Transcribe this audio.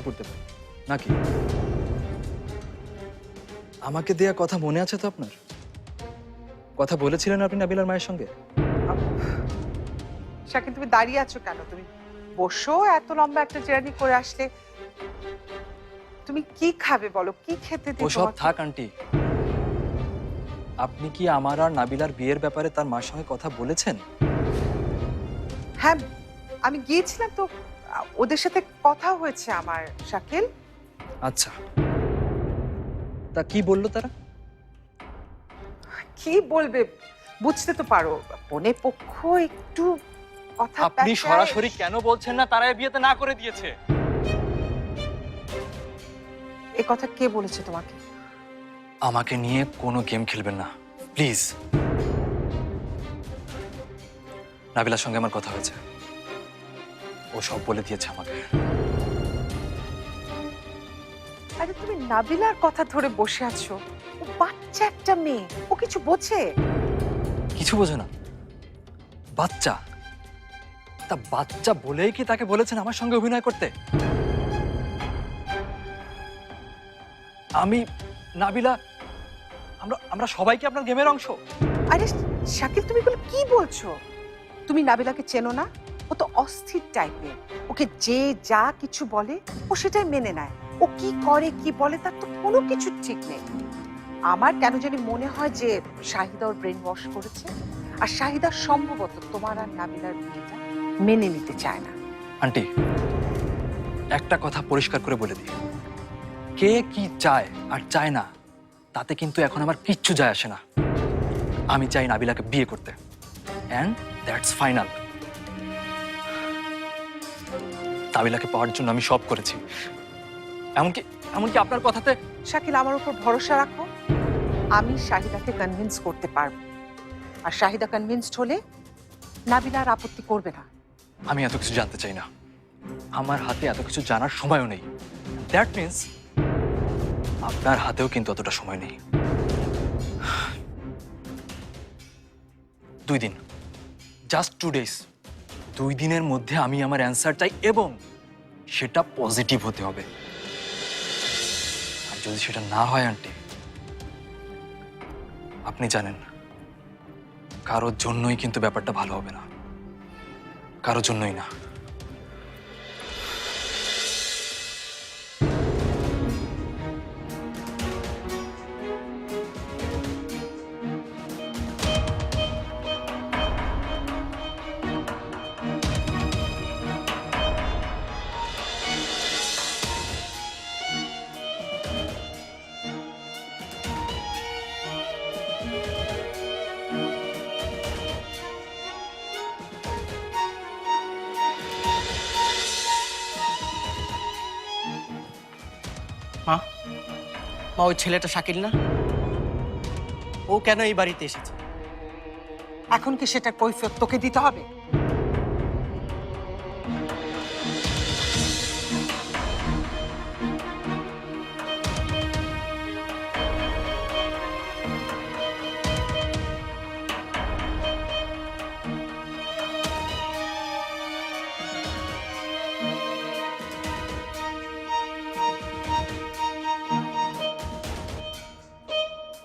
করতে পারি নাকি? আমাকে দেয়া কথা মনে আছে তো আপনার? কথা বলেছিলেন আপনি নাবিলার মায়ের সঙ্গে? শাকিল, তুমি দাঁড়িয়ে আছো কেন? তুমি বসো, এত লম্বা একটা জার্নি করে আসলে। তুমি কি খাবে বলো, কি খেতে দিই ওসব তোমাকে? থাক আন্টি। আপনি কি আমার আর নাবিলার বিয়ের ব্যাপারে তার মার সঙ্গে কথা বলেছেন? হ্যাঁ, আমি গিয়েছিলাম তো, ওদের সাথে কথা হয়েছে আমার, শাকিল। আচ্ছা, তা কি বললো তারা? কি বলবে, বুঝতে তো পারো, বোনের পক্ষ একটু কথা আপনি প্যাঁচায়। সরাসরি কেন বলছেন না তারা এই বিয়েতে না করে দিয়েছে? এ কথা কে বলেছে তোমাকে? আমাকে নিয়ে কোনো গেম খেলবেন না প্লিজ। নাবিলার সঙ্গে আমার কথা হয়েছে, ও সব বলে দিয়েছে আমাকে। আরে তুমি নাবিলার কথা ধরে বসে আছো, ও বাচ্চা একটা মেয়ে, ও কিছু বোঝে? কিছু বোঝে না? বাচ্চা? তা বাচ্চা বলেই কি তাকে বলেছেন আমার সঙ্গে অভিনয় করতে? আমি, নাবিলা, আমরা আমরা সবাই কি আপনার গেমের অংশ? আরে শাকিল, তুমি এগুলো কি বলছো? তুমি নাবিলাকে চেনো না? ও তো অস্থির টাইপের। ওকে যে যা কিছু বলে ও সেটাই মেনে নেয়। ও কি করে কি বলে তার তো কোনো কিছু ঠিক নেই। আমার কেন জানি মনে হয় যে শাহিদা ওর ব্রেন ওয়াশ করেছে, আর শাহিদা সম্ভবত তোমার আর নাবিলার বিয়েটা মেনে নিতে চায় না। আন্টি, একটা কথা পরিষ্কার করে বলে দিই, কে কি চায় আর চায় না তাতে কিন্তু এখন আমার কিচ্ছু যায় আসে না। আমি চাই নাবিলাকে বিয়ে করতে, অ্যান্ড দ্যাটস ফাইনাল। নাবিলাকে পাওয়ার জন্য আমি সব করেছি, এমনকি এমনকি আপনার কথাতে। শাকিল, আমার উপর ভরসা রাখো, আমি শাহিদাকে কনভিন্স করতে পারবো। আর শাহিদা কনভিন্সড হলে নাবিলা আর আপত্তি করবে না। আমি এত কিছু জানতে চাই না, আমার হাতে এত কিছু জানার সময়ও নেই। দ্যাট মিন্স আপনার হাতেও কিন্তু অতটা সময় নেই। 2 দিন, জাস্ট 2 ডেজ। 2 দিনের মধ্যে আমি আমার অ্যান্সার চাই, এবং সেটা পজিটিভ হতে হবে। আর যদি সেটা না হয় আন্টি, আপনি জানেন কারোর জন্যই কিন্তু ব্যাপারটা ভালো হবে না, কারোর জন্যই না। মা, মা, ওই ছেলেটা শাকিল না? ও কেন এই বাড়িতে এসেছে? এখন কি সেটা কৈফিয়ত তোকে দিতে হবে?